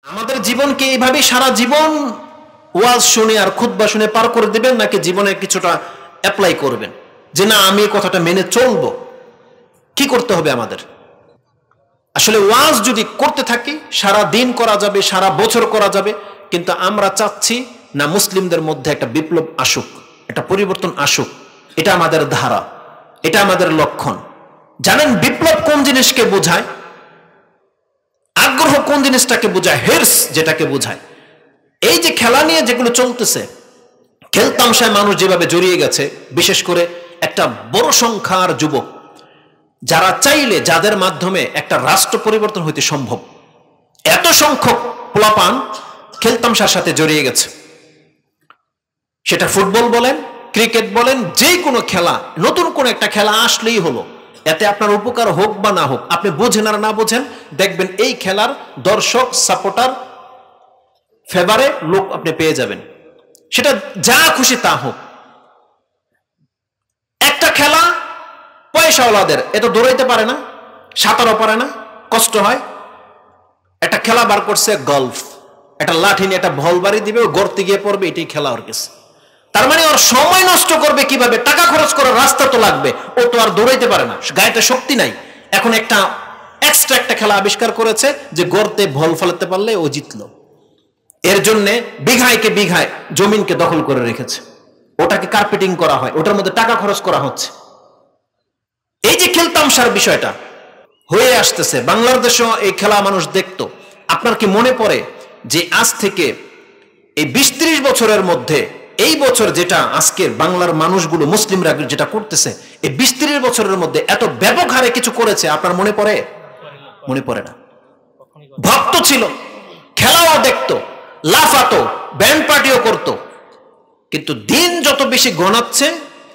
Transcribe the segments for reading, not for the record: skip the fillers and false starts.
আমাদের জীবনকে এইভাবে সারা জীবন ওয়াজ শুনে আর খুতবা শুনে পার করে দিবেন, নাকি জীবনে কিছুটা অ্যাপ্লাই করবেন যে না আমি এই কথাটা মেনে চলবো? কি করতে হবে আমাদের? আসলে ওয়াজ যদি করতে থাকি সারা দিন করা যাবে, সারা বছর করা যাবে, কিন্তু আমরা চাচ্ছি না মুসলিমদের মধ্যে একটা বিপ্লব আসুক, একটা পরিবর্তন আসুক। এটা আমাদের ধারা, এটা আমাদের লক্ষণ। জানেন বিপ্লব কোন জিনিসকে বোঝায়? আগ্রহ কোন জিনিসটাকে বোঝায়? হিরস যেটাকে বোঝায়। এই যে খেলা নিয়ে যেগুলো চলতেছে, খেলতামশায় মানুষ যেভাবে জড়িয়ে গেছে, বিশেষ করে একটা বড় সংখ্যার যুবক যারা চাইলে, যাদের মাধ্যমে একটা রাষ্ট্র পরিবর্তন হইতে সম্ভব, এত সংখ্যক পোলাপান খেলতামশার সাথে জড়িয়ে গেছে। সেটা ফুটবল বলেন, ক্রিকেট বলেন, যে কোনো খেলা, নতুন কোন একটা খেলা আসলেই হলো, এতে আপনার উপকার হোক বা না হোক, আপনি বোঝেন আর না বোঝেন, দেখবেন এই খেলার দর্শক, সাপোর্টার, ফেভারে লোক আপনি পেয়ে যাবেন। সেটা যা খুশি তা হোক। একটা খেলা পয়সাওয়ালাদের, এটা দৌড়াইতে পারে না, সাঁতারও পারে না, কষ্ট হয়। একটা খেলা বার করছে গলফ, একটা লাঠি নিয়ে একটা ভল বাড়ি দিবে, ও গর্তে গিয়ে পড়বে, এটাই খেলা ওর কাছে। তার মানে ওর সময় নষ্ট করবে কিভাবে? টাকা খরচ করার রাস্তা তো লাগবে, ও তো আর দৌড়াইতে পারে না, গায়েতে শক্তি নাই। এখন একটা এক্সট্রা একটা খেলা আবিষ্কার করেছে যে গর্তে ভল ফেলাতে পারলে ও জিতলো। এর জন্যে বিঘায়কে বিঘায় জমিনকে দখল করে রেখেছে, ওটাকে কার্পেটিং করা হয়, ওটার মধ্যে টাকা খরচ করা হচ্ছে। এই যে খেলতামশার বিষয়টা হয়ে আসতেছে, বাংলাদেশেও এই খেলা মানুষ দেখতো। আপনার কি মনে পড়ে যে আজ থেকে এই 20-30 বছরের মধ্যে, এই বছর যেটা আজকের বাংলার মানুষগুলো, মুসলিমরা যেটা করতেছে, এই 20-30 বছরের মধ্যে এত ব্যাপক হারে কিছু করেছে, আপনার মনে পড়ে? মনে পড়ে না। ভক্ত ছিল, খেলাও দেখতো, লাফাতো, ব্যান্ড পার্টিও করতো, কিন্তু দিন যত বেশি গণাচ্ছে,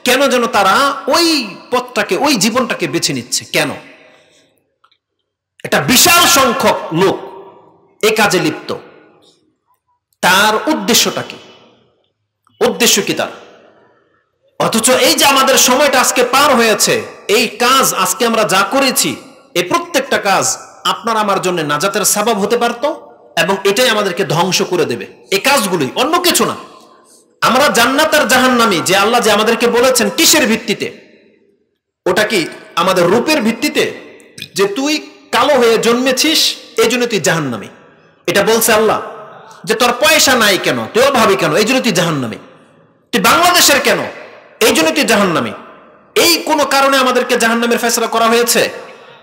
কেন যেন তারা ওই পথটাকে, ওই জীবনটাকে বেছে নিচ্ছে। কেন? একটা বিশাল সংখ্যক লোক এই কাজে লিপ্ত। তার উদ্দেশ্যটা কি? উদ্দেশ্য কি তার? অথচ এই যে আমাদের সময়টা আজকে পার হয়েছে, এই কাজ আজকে আমরা যা করেছি, এই প্রত্যেকটা কাজ আপনার আমার জন্য নাজাতের সাবাব হতে পারত, এবং এটাই আমাদেরকে ধ্বংস করে দেবে। এই কাজগুলোই, অন্য কিছু না। আমরা জান্নাত আর জাহান্নামী যে আল্লাহ যে আমাদেরকে বলেছেন, কিসের ভিত্তিতে? ওটা কি আমাদের রূপের ভিত্তিতে? যে তুই কালো হয়ে জন্মেছিস এই জন্য তুই জাহান্নামী, এটা বলছে আল্লাহ? যে তোর পয়সা নাই কেন, তুই অভাবী কেন, এই জন্য তুই জাহান্নামী? তুই বাংলাদেশের কেন, এই জন্য তুই জাহান্নামী? এই কোনো কারণে আমাদেরকে জাহান্নামের ফয়সালা করা হয়েছে?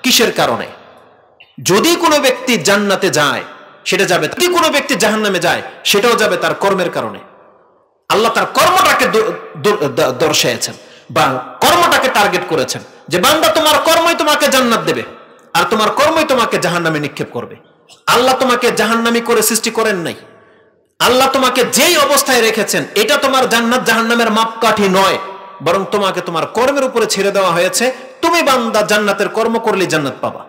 কিসের কারণে? যদি কোনো ব্যক্তি জান্নাতে যায় সেটা যাবে, যদি কোনো ব্যক্তি জাহান্নামে যায় সেটাও যাবে তার কর্মের কারণে। আল্লাহ তার কর্মটাকে দর্শাইছেন বা কর্মটাকে টার্গেট করেছেন, যে বান্দা তোমার কর্মই তোমাকে জান্নাত দেবে, আর তোমার কর্মই তোমাকে জাহান্নামে নিক্ষেপ করবে। আল্লাহ তোমাকে জাহান্নামী করে সৃষ্টি করেন নাই। আল্লাহ তোমাকে যেই অবস্থায় রেখেছেন, এটা তোমার জান্নাত জাহান্নামের মাপকাঠি নয়, বরং তোমাকে তোমার কর্মের উপরে ছেড়ে দেওয়া হয়েছে। তুমি বান্দা জান্নাতের কর্ম করলে জান্নাত পাবা।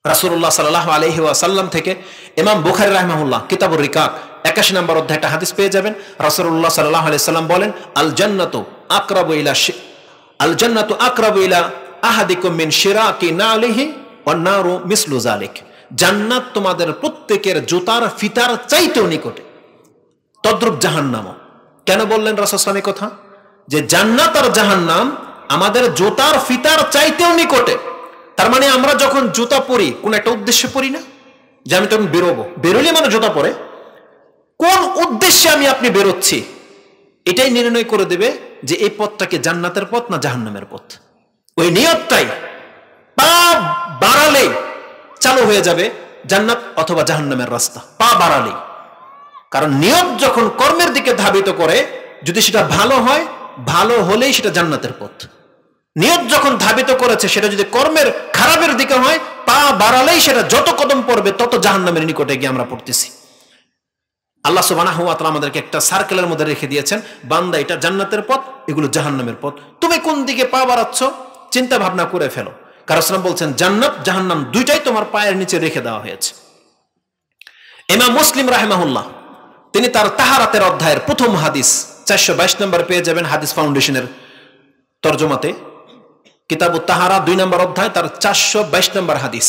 রাসূলুল্লাহ সাল্লাল্লাহু আলাইহি ওয়াসাল্লাম থেকে ইমাম বুখারী রাহিমাহুল্লাহ কিতাবুর রিকাক 81 নম্বর অধ্যায়ে একটা হাদিস পেয়ে যাবেন। রাসূলুল্লাহ সাল্লাল্লাহু আলাইহি সাল্লাম বলেন, আল জান্নাতু আকরাবু ইলা আহাদিকুম মিন শিরাকি নালিহি ওয়ান নারু মিসলু যালিক। জান্নাত তোমাদের প্রত্যেকের জুতার ফিতার চাইতেও নিকটে, তদ্রূপ জাহান্নামও। কেন বললেন রাসূল সাল্লাল্লাহু আলাইহি কথা? যে জান্নাত আর জাহান্নাম আমাদের জুতার ফিতার চাইতেও নিকটে। তার মানে আমরা যখন জুতা পরি, কোন একটা উদ্দেশ্যে পরি না? যে আমি তখন বেরোবো, বেরোলে মানে জুতা পরে, কোন উদ্দেশ্যে আমি আপনি বেরোচ্ছি, এটাই নির্ণয় করে দেবে যে এই পথটাকে জান্নাতের পথ না জাহান্নামের পথ। ওই নিয়তটাই পা বাড়ালে চালু হয়ে যাবে জান্নাত অথবা জাহান্নামের রাস্তা, পা বাড়ালে। কারণ নিয়ত যখন কর্মের দিকে ধাবিত করে, যদি সেটা ভালো হয়, ভালো হলেই সেটা জান্নাতের পথ। নিয়ত যখন ধাবিত করেছে, সেটা যদি কর্মের খারাপের দিকে হয়, পা বাড়ালেই সেটা যত কদম পড়বে তত জাহান্নামের নিকটে গিয়ে আমরা পড়তেছি। আল্লাহ সুবহানাহু ওয়া তাআলা আমাদেরকে একটা সার্কেলের মধ্যে রেখে দিয়েছেন, বান্দা এটা জান্নাতের পথ, এগুলো জাহান্নামের পথ। তুমি কোন দিকে পা বাড়াচ্ছ চিন্তা ভাবনা করে ফেলো। কারণ রাসূল বলছেন জান্নাত জাহান্নাম দুইটাই তোমার পায়ের নিচে রেখে দেওয়া হয়েছে। ইমাম মুসলিম রাহিমাহুল্লাহ তিনি তার তাহারাতের অধ্যায়ের প্রথম হাদিস 422 নম্বর পেয়ে যাবেন হাদিস ফাউন্ডেশনের তরজমাতে। কিতাবুত তাহারা 2 নম্বর অধ্যায়, তার 422 নম্বর হাদিস।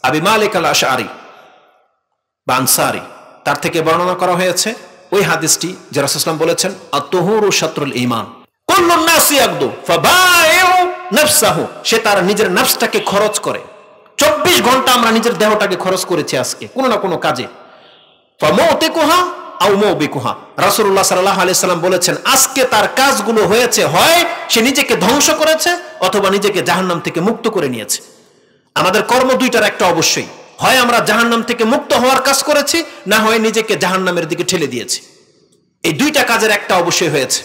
আবি মালিক আল আশআরি বা আনসারী, তার থেকে বর্ণনা করা হয়েছে ওই হাদিসটি যে রাসূলুল্লাহ সাল্লাল্লাহু আলাইহি ওয়াসাল্লাম বলেছেন আত-তুহুরু শাতরুল ঈমান, কুল্লুন নাসি ইয়াগদু ফাবাইউ নাফসাহু, সে তার নিজের নফসটাকে খরচ করে। 24 ঘন্টা আমরা নিজের দেহটাকে খরচ করেছি আজকে কোনো না কোনো কাজে। ফামুতিকুহা আও মুবিকুহা, রাসূলুল্লাহ সাল্লাল্লাহু আলাইহি ওয়াসাল্লাম বলেছেন আজকে তার কাজগুলো হয়েছে হয় সে নিজেকে ধ্বংস করেছে অথবা নিজেকে জাহান্নাম থেকে মুক্ত করে নিয়েছে। আমাদের কর্ম দুইটার একটা অবশ্যই, হয় আমরা জাহান্নাম থেকে মুক্ত হওয়ার কাজ করেছি, না হয় নিজেকে জাহান্নামের দিকে ঠেলে দিয়েছি। এই দুইটা কাজের একটা অবশ্যই হয়েছে।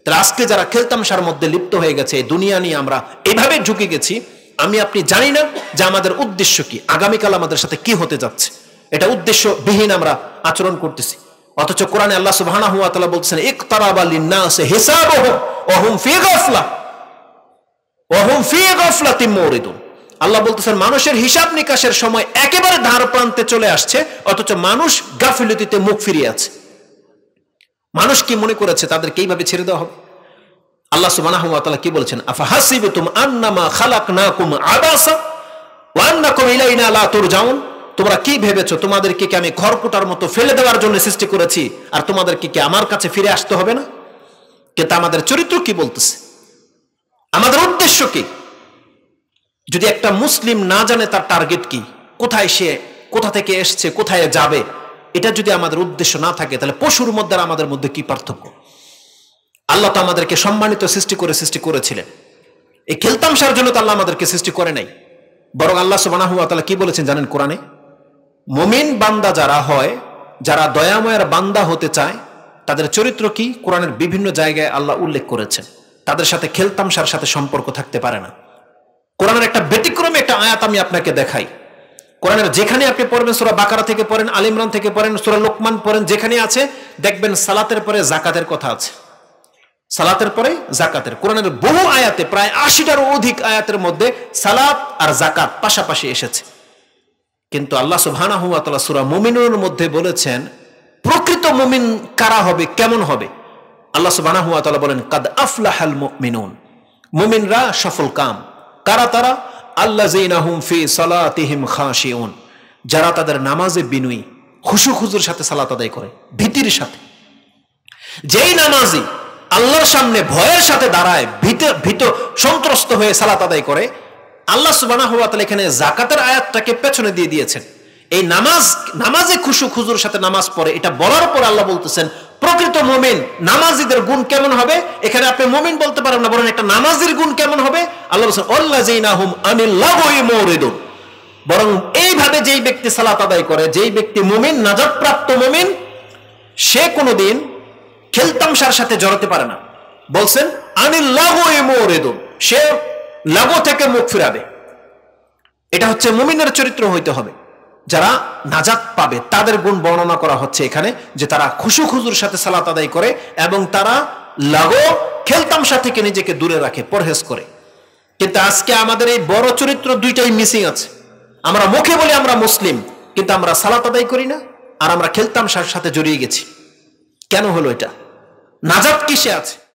তাহলে আজকে যারা খেলতামশার মধ্যে লিপ্ত হয়ে গেছে, এই দুনিয়া নিয়ে আমরা এইভাবে ঝুঁকে গেছি, আমি আপনি জানি না যে আমাদের উদ্দেশ্য কি, আগামীকাল আমাদের সাথে কি হতে যাচ্ছে। এটা উদ্দেশ্যবিহীন আমরা আচরণ করতেছি। অথচ কোরআনে আল্লাহ সুবহানাহু ওয়া তাআলা বলছেন ইকতারাবা লিন-নাসি হিসাবুহুম ওয়া হুম ফি গাফলা ওয়া হুম ফি গাফলাতিন মুরিদুন। আল্লাহ বলতেছেন মানুষের হিসাব নিকাশের সময় একেবারে ধার প্রান্তে চলে আসছে, অথচ মানুষ গাফিলতিতে মুখ ফিরিয়ে আছে। মানুষ কি মনে করেছে তাদেরকে এইভাবে ছেড়ে দেওয়া হবে? আল্লাহ সুবহানাহু ওয়া তাআলা কি বলেছেন, আফাহাসিবতুম আন্নামা খালাকনাকুম আবাসা ওয়া আন্নাকুম ইলাইনা লা তুরজাউন, তোমরা কি ভেবেছো তোমাদেরকে কি আমি খড়কুটার মতো ফেলে দেওয়ার জন্য সৃষ্টি করেছি আর তোমাদেরকে কি আমার কাছে ফিরে আসতে হবে না? কিন্তু আমাদের চরিত্র কি বলতেছে, আমাদের উদ্দেশ্য কি? যদি একটা মুসলিম না জানে তার টার্গেট কি, কোথায় সে কোথা থেকে এসছে, কোথায় যাবে, এটা যদি আমাদের উদ্দেশ্য না থাকে, তাহলে পশুর মধ্যে আর আমাদের মধ্যে কি পার্থক্য? আল্লাহ তো আমাদেরকে সম্মানিত সৃষ্টি করেছিলেন। এই খেলতামশার জন্য তো আল্লাহ আমাদেরকে সৃষ্টি করে নাই, বরং আল্লাহ সুবহানাহু ওয়া তাআলা কি বলেছেন জানেন কোরআনে? মুমিন বান্দা যারা হয়, যারা দয়াময়ের বান্দা হতে চায়, তাদের চরিত্র কি কোরআনের বিভিন্ন জায়গায় আল্লাহ উল্লেখ করেছেন। তাদের সাথে খেলতামশার সাথে সম্পর্ক থাকতে পারে না। কোরআনের একটা ব্যতিক্রমী একটা আয়াত আমি আপনাকে দেখাই। কোরআনের যেখানে আপনি পড়বেন, সূরা বাকারা থেকে পড়েন, আলে ইমরান থেকে পড়েন, সূরা লোকমান পড়েন, যেখানে আছে দেখবেন সালাতের পরে যাকাতের কথা আছে। সালাতের পরে যাকাতের, কোরআনের বহু আয়াতে, প্রায় 80টারও অধিক আয়াতের মধ্যে সালাত আর যাকাত পাশাপাশি এসেছে। কিন্তু আল্লাহ সুবহানাহু ওয়া তাআলা সূরা মুমিনুনের মধ্যে বলেছেন প্রকৃত মুমিন কারা হবে, কেমন হবে। আল্লাহ সুবহানাহু ওয়া তাআলা বলেন কাদ আফলাহাল মুমিনুন, মুমিনরা সফল কাম। কারা তারা? আল্লাযীনা হুম ফি সালাতিহিম খাশিউন, যারা তাদের নামাজে বিনয়ী খুশু খুজুর সাথে সালাত আদায় করে, ভীতির সাথে। যেই নামাজি আল্লাহর সামনে ভয়ের সাথে দাঁড়ায়, ভীত সন্ত্রস্ত হয়ে সালাত আদায় করে, আল্লাহ সুবহানাহু ওয়া তাআলা এখানে যাকাতের আয়াতটাকে পেছনে দিয়ে দিয়েছেন। এই নামাজে খুশু খুজুর সাথে নামাজ পড়ে, এটা বলার পর আল্লাহ বলতেছেন প্রকৃত মুমিন নামাজীদের গুণ কেমন হবে। এখানে আপনি মুমিন বলতে পারেন না, বরং একটা নামাজীর গুণ কেমন হবে আল্লাহ বলছেন আল্লাযীনা হুম আনিল লাগwi মুরিদুন। বরং এইভাবে যেই ব্যক্তি সালাত আদায় করে, যেই ব্যক্তি মুমিন, নাজাত প্রাপ্ত মুমিন, সে কোনোদিন খেলতামশার সাথে জড়াতে পারে না। বলছেন আনিল লাগwi মুরিদুন, সে লাগো থেকে মুখ ফিরাবে। এটা হচ্ছে মুমিনের চরিত্র হইতে হবে। যারা নাজাত পাবে তাদের গুণ বর্ণনা করা হচ্ছে এখানে, যে তারা খুশু খুজুর সাথে সালাত আদায় করে এবং তারা লাগো খেলতামশা থেকে নিজেকে দূরে রাখে, পরহেজ করে। কিন্তু আজকে আমাদের এই বড় চরিত্র দুইটাই মিসিং আছে। আমরা মুখে বলি আমরা মুসলিম, কিন্তু আমরা সালাত আদায় করি না, আর আমরা খেলতামশার সাথে জড়িয়ে গেছি। কেন হলো এটা? নাজাত কিসে আছে?